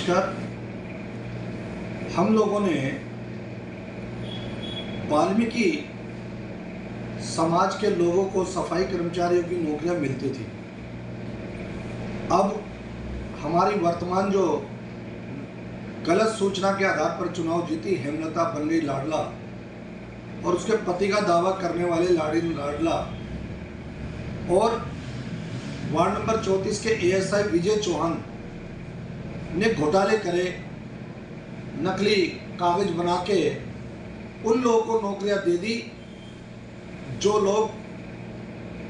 नमस्कार। हम लोगों ने वाल्मीकि समाज के लोगों को सफाई कर्मचारियों की नौकरियां मिलती थी। अब हमारी वर्तमान जो गलत सूचना के आधार पर चुनाव जीती हेमलता बन गई लाडला, और उसके पति का दावा करने वाले लाडला और वार्ड नंबर 34 के एएसआई विजय चौहान ने घोटाले करे, नकली कागज बना के उन लोगों को नौकरियां दे दी जो लोग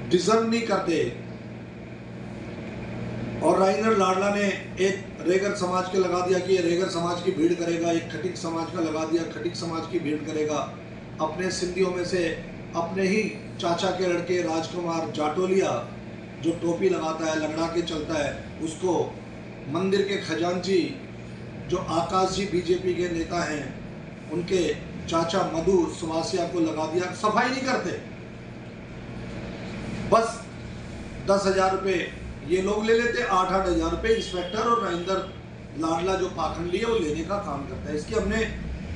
डिजर्व नहीं करते। और राजेंद्र लाडला ने एक रेगर समाज के लगा दिया कि ये रेगर समाज की भीड़ करेगा, एक खटिक समाज का लगा दिया खटिक समाज की भीड़ करेगा। अपने सिंधियों में से अपने ही चाचा के लड़के राजकुमार जाटोलिया जो टोपी लगाता है, लंगड़ा के चलता है, उसको मंदिर के खजांची जो आकाश जी बीजेपी के नेता हैं उनके चाचा मधु सुवासिया को लगा दिया। सफाई नहीं करते, बस 10,000 रुपये ये लोग ले लेते, 8-8 हज़ार रुपये इंस्पेक्टर और राजेंद्र लाडला जो पाखंडी है वो लेने का काम करता है। इसकी हमने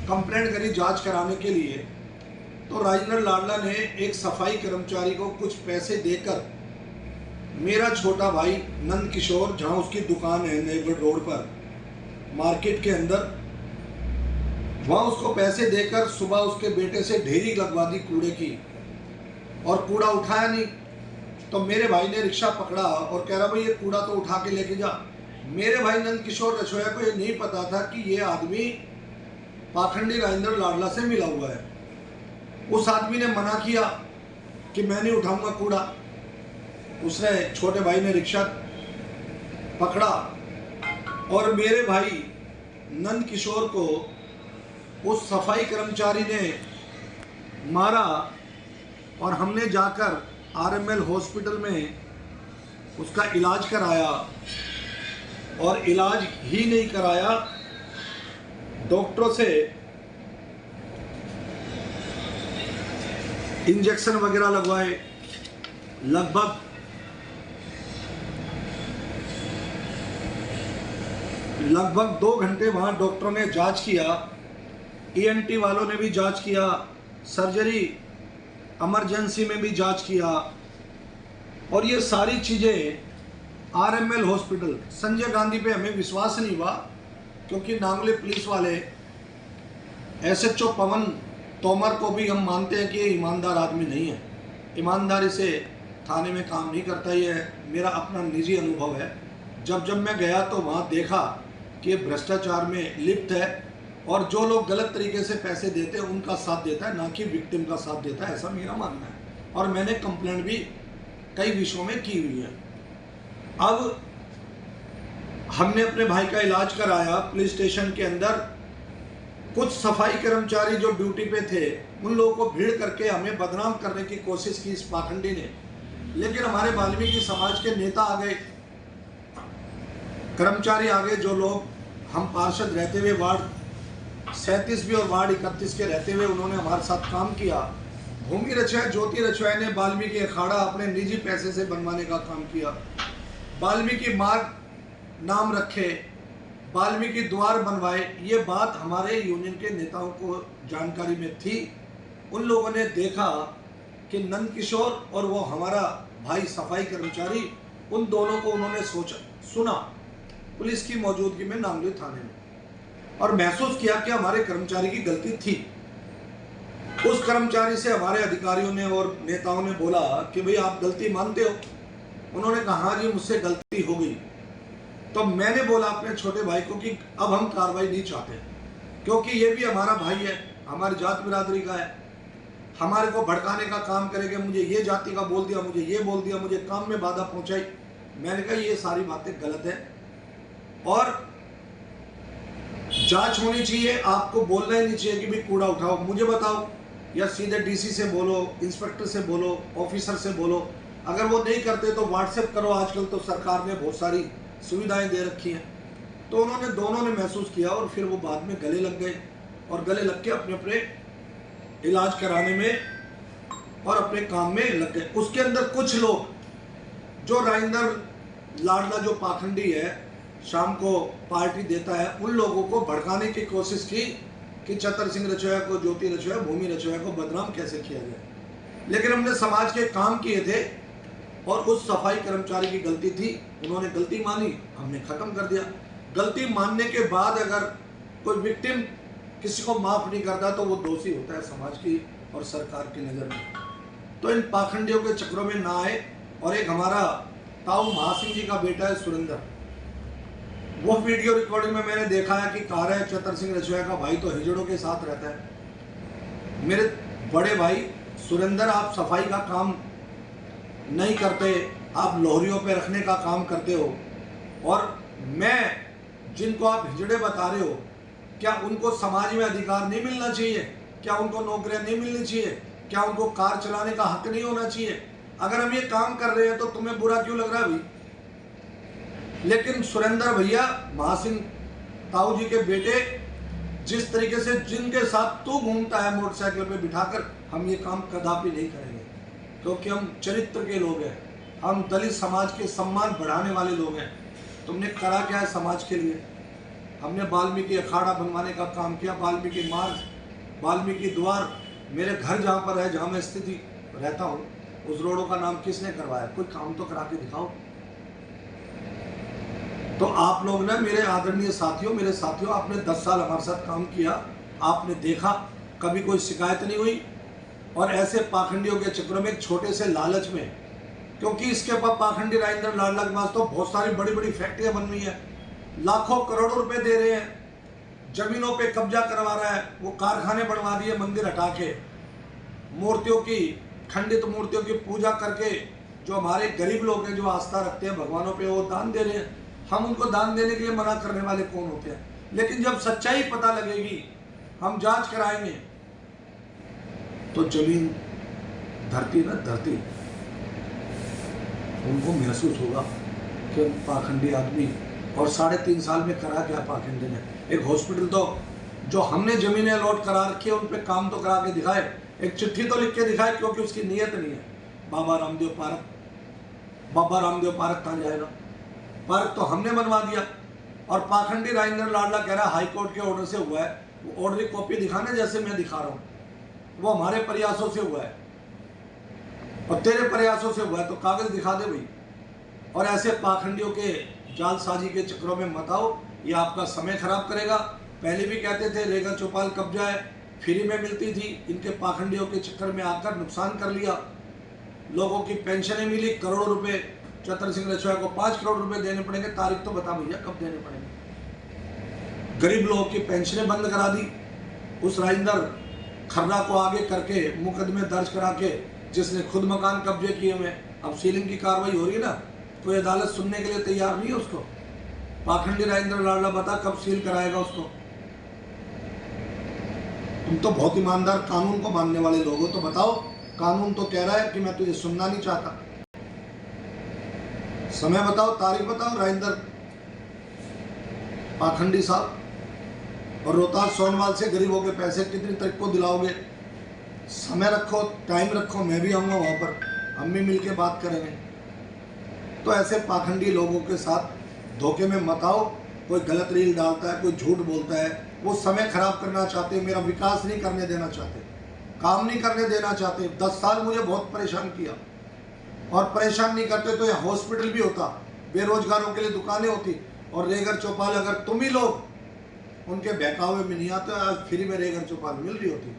कंप्लेंट करी जांच कराने के लिए, तो राजेंद्र लाडला ने एक सफाई कर्मचारी को कुछ पैसे देकर मेरा छोटा भाई नंद किशोर, जहां उसकी दुकान है नेगड़ रोड पर मार्केट के अंदर, वहां उसको पैसे देकर सुबह उसके बेटे से ढेरी लगवा दी कूड़े की, और कूड़ा उठाया नहीं। तो मेरे भाई ने रिक्शा पकड़ा और कह रहा भाई ये कूड़ा तो उठा के लेके जा। मेरे भाई नंद किशोर रसोया को ये नहीं पता था कि ये आदमी पाखंडी राजेंद्र लाडला से मिला हुआ है। उस आदमी ने मना किया कि मैं नहीं उठाऊंगा कूड़ा। उसने छोटे भाई ने रिक्शा पकड़ा और मेरे भाई नंद किशोर को उस सफाई कर्मचारी ने मारा, और हमने जाकर आरएमएल हॉस्पिटल में उसका इलाज कराया, और इलाज ही नहीं कराया, डॉक्टरों से इंजेक्शन वगैरह लगवाए। लगभग 2 घंटे वहाँ डॉक्टरों ने जांच किया, ईएनटी वालों ने भी जांच किया, सर्जरी इमरजेंसी में भी जांच किया, और ये सारी चीज़ें आरएमएल हॉस्पिटल संजय गांधी पे हमें विश्वास नहीं हुआ, क्योंकि नांगली पुलिस वाले एसएचओ पवन तोमर को भी हम मानते हैं कि ये ईमानदार आदमी नहीं है, ईमानदारी से थाने में काम नहीं करता। ये मेरा अपना निजी अनुभव है। जब मैं गया तो वहाँ देखा कि ये भ्रष्टाचार में लिप्त है, और जो लोग गलत तरीके से पैसे देते हैं उनका साथ देता है, ना कि विक्टिम का साथ देता है, ऐसा मेरा मानना है। और मैंने कंप्लेंट भी कई विषयों में की हुई है। अब हमने अपने भाई का इलाज कराया पुलिस स्टेशन के अंदर। कुछ सफाई कर्मचारी जो ड्यूटी पे थे उन लोगों को भीड़ करके हमें बदनाम करने की कोशिश की इस पाखंडी ने, लेकिन हमारे वाल्मीकि समाज के नेता आ गए, कर्मचारी आ गए, जो लोग हम पार्षद रहते हुए वार्ड 37 भी और वार्ड 31 के रहते हुए उन्होंने हमारे साथ काम किया। भूमि रचया ज्योति रचवाए ने वाल्मीकि अखाड़ा अपने निजी पैसे से बनवाने का काम किया, वाल्मीकि मार्ग नाम रखे, वाल्मीकि द्वार बनवाए। ये बात हमारे यूनियन के नेताओं को जानकारी में थी। उन लोगों ने देखा कि नंद किशोर और वो हमारा भाई सफाई कर्मचारी, उन दोनों को उन्होंने सुना पुलिस की मौजूदगी में नांगली थाने में, और महसूस किया कि हमारे कर्मचारी की गलती थी। उस कर्मचारी से हमारे अधिकारियों ने और नेताओं ने बोला कि भाई आप गलती मानते हो? उन्होंने कहा हाँ जी मुझसे गलती हो गई। तो मैंने बोला अपने छोटे भाई को कि अब हम कार्रवाई नहीं चाहते, क्योंकि ये भी हमारा भाई है, हमारी जात बिरादरी का है, हमारे को भड़काने का काम करेगा। मुझे ये जाति का बोल दिया, मुझे ये बोल दिया, मुझे काम में बाधा पहुंचाई। मैंने कहा ये सारी बातें गलत है और जांच होनी चाहिए। आपको बोलना ही नहीं चाहिए कि भाई कूड़ा उठाओ, मुझे बताओ, या सीधे डीसी से बोलो, इंस्पेक्टर से बोलो, ऑफिसर से बोलो। अगर वो नहीं करते तो व्हाट्सएप करो, आजकल तो सरकार ने बहुत सारी सुविधाएं दे रखी हैं। तो उन्होंने दोनों ने महसूस किया, और फिर वो बाद में गले लग गए, और गले लग के अपने अपने इलाज कराने में और अपने काम में लग गए। उसके अंदर कुछ लोग जो राजेंद्र लाडला जो पाखंडी है, शाम को पार्टी देता है, उन लोगों को भड़काने की कोशिश की कि चतर सिंह रचोया को, ज्योति रचोया, भूमि रचोया को बदनाम कैसे किया जाए। लेकिन हमने समाज के काम किए थे और उस सफाई कर्मचारी की गलती थी, उन्होंने गलती मानी, हमने खत्म कर दिया। गलती मानने के बाद अगर कोई विक्टिम किसी को माफ नहीं करता तो वो दोषी होता है समाज की और सरकार की नज़र में। तो इन पाखंडियों के चक्रों में ना आए। और एक हमारा ताऊ महासिंह जी का बेटा है सुरेंद्र, वो वीडियो रिकॉर्डिंग में मैंने देखा है कि कह रहा है चतर सिंह रचोया का भाई तो हिजड़ों के साथ रहता है। मेरे बड़े भाई सुरेंद्र, आप सफाई का काम नहीं करते, आप लोहरियों पे रखने का काम करते हो, और मैं जिनको आप हिजड़े बता रहे हो, क्या उनको समाज में अधिकार नहीं मिलना चाहिए? क्या उनको नौकरियां नहीं मिलनी चाहिए? क्या उनको कार चलाने का हक नहीं होना चाहिए? अगर हम ये काम कर रहे हैं तो तुम्हें बुरा क्यों लग रहा है भाई? लेकिन सुरेंद्र भैया, महासिंह ताऊ जी के बेटे, जिस तरीके से जिनके साथ तू घूमता है मोटरसाइकिल पे बिठाकर, हम ये काम कदापि नहीं करेंगे, क्योंकि हम चरित्र के लोग हैं, हम दलित समाज के सम्मान बढ़ाने वाले लोग हैं। तुमने करा क्या है समाज के लिए? हमने वाल्मीकि अखाड़ा बनवाने का काम किया, वाल्मीकि मार्ग, वाल्मीकि द्वार। मेरे घर जहाँ पर है, जहाँ मैं स्थिति रहता हूँ, उस रोडों का नाम किसने करवाया? कोई काम तो करा के दिखाओ। तो आप लोग ना, मेरे आदरणीय साथियों, मेरे साथियों, आपने 10 साल हमारे साथ काम किया, आपने देखा, कभी कोई शिकायत नहीं हुई। और ऐसे पाखंडियों के चक्रों में, एक छोटे से लालच में, क्योंकि इसके पास पाखंडी राजेंद्र लाडला के पास तो बहुत सारी बड़ी बड़ी फैक्ट्रियां बन रही है, लाखों करोड़ों रुपए दे रहे हैं, जमीनों पे कब्जा करवा रहा है, वो कारखाने बनवा दिए मंदिर हटा के, मूर्तियों की, खंडित मूर्तियों की पूजा करके। जो हमारे गरीब लोग हैं, जो आस्था रखते हैं भगवानों पे, वो दान दे रहे हैं। हम उनको दान देने के लिए मना करने वाले कौन होते हैं? लेकिन जब सच्चाई पता लगेगी, हम जांच कराएंगे, तो जमीन, धरती ना धरती, उनको महसूस होगा कि पाखंडी आदमी। और 3.5 साल में करा क्या पाखंडी ने? एक हॉस्पिटल तो जो हमने जमीनें अलॉट करा रखी है, उन पे काम तो करा के दिखाए, एक चिट्ठी तो लिख के दिखाए, क्योंकि उसकी नीयत नहीं है। बाबा रामदेव पार्क, बाबा रामदेव पार्क कहाँ जाएगा? पार्क तो हमने बनवा दिया। और पाखंडी राजेंद्र लाडला कह रहा है हाई कोर्ट के ऑर्डर से हुआ है। वो ऑर्डर की कॉपी दिखाना, जैसे मैं दिखा रहा हूँ, वो हमारे प्रयासों से हुआ है और तेरे प्रयासों से हुआ है, तो कागज दिखा दे भाई। और ऐसे पाखंडियों के जालसाजी के चक्रों में मत आओ, ये आपका समय खराब करेगा। पहले भी कहते थे रेगा चौपाल कब्जा है, फ्री में मिलती थी, इनके पाखंडियों के चक्कर में आकर नुकसान कर लिया। लोगों की पेंशनें मिली करोड़ों रुपए, चतर सिंह रचोया को 5 करोड़ रुपए देने पड़ेंगे। तारीख तो बता भैया कब देने पड़ेंगे? गरीब लोगों की पेंशनें बंद करा दी उस राजेंद्र खर्रा को आगे करके, मुकदमे दर्ज करा के, जिसने खुद मकान कब्जे किए हुए। अब सीलिंग की कार्रवाई हो रही है ना, कोई अदालत सुनने के लिए तैयार नहीं है उसको। पाखंडी राजेंद्र लाडला बता कब सील कराएगा उसको? तुम तो बहुत ईमानदार, कानून को मानने वाले लोग हो, तो बताओ। कानून तो कह रहा है कि मैं तुझे सुनना नहीं चाहता। समय बताओ, तारीख बताओ राजेंद्र पाखंडी साहब। और रोहतास सोनवाल से गरीबों के पैसे कितनी तारीख को दिलाओगे? समय रखो, टाइम रखो, मैं भी आऊँगा वहाँ पर, हम भी मिल के बात करेंगे। तो ऐसे पाखंडी लोगों के साथ धोखे में मत आओ। कोई गलत रील डालता है, कोई झूठ बोलता है, वो समय खराब करना चाहते, मेरा विकास नहीं करने देना चाहते, काम नहीं करने देना चाहते। 10 साल मुझे बहुत परेशान किया, और परेशान नहीं करते तो यहाँ हॉस्पिटल भी होता, बेरोजगारों के लिए दुकानें होती, और रेगर चौपाल अगर तुम ही लोग उनके बहकावे में नहीं आते, आज फ्री में रेगर चौपाल मिल रही होती।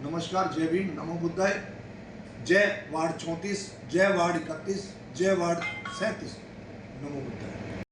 नमस्कार, जय भीम, नमो बुद्धाय। जय वार्ड 34, जय वार्ड 31, जय वार्ड 37, नमो बुद्धाय।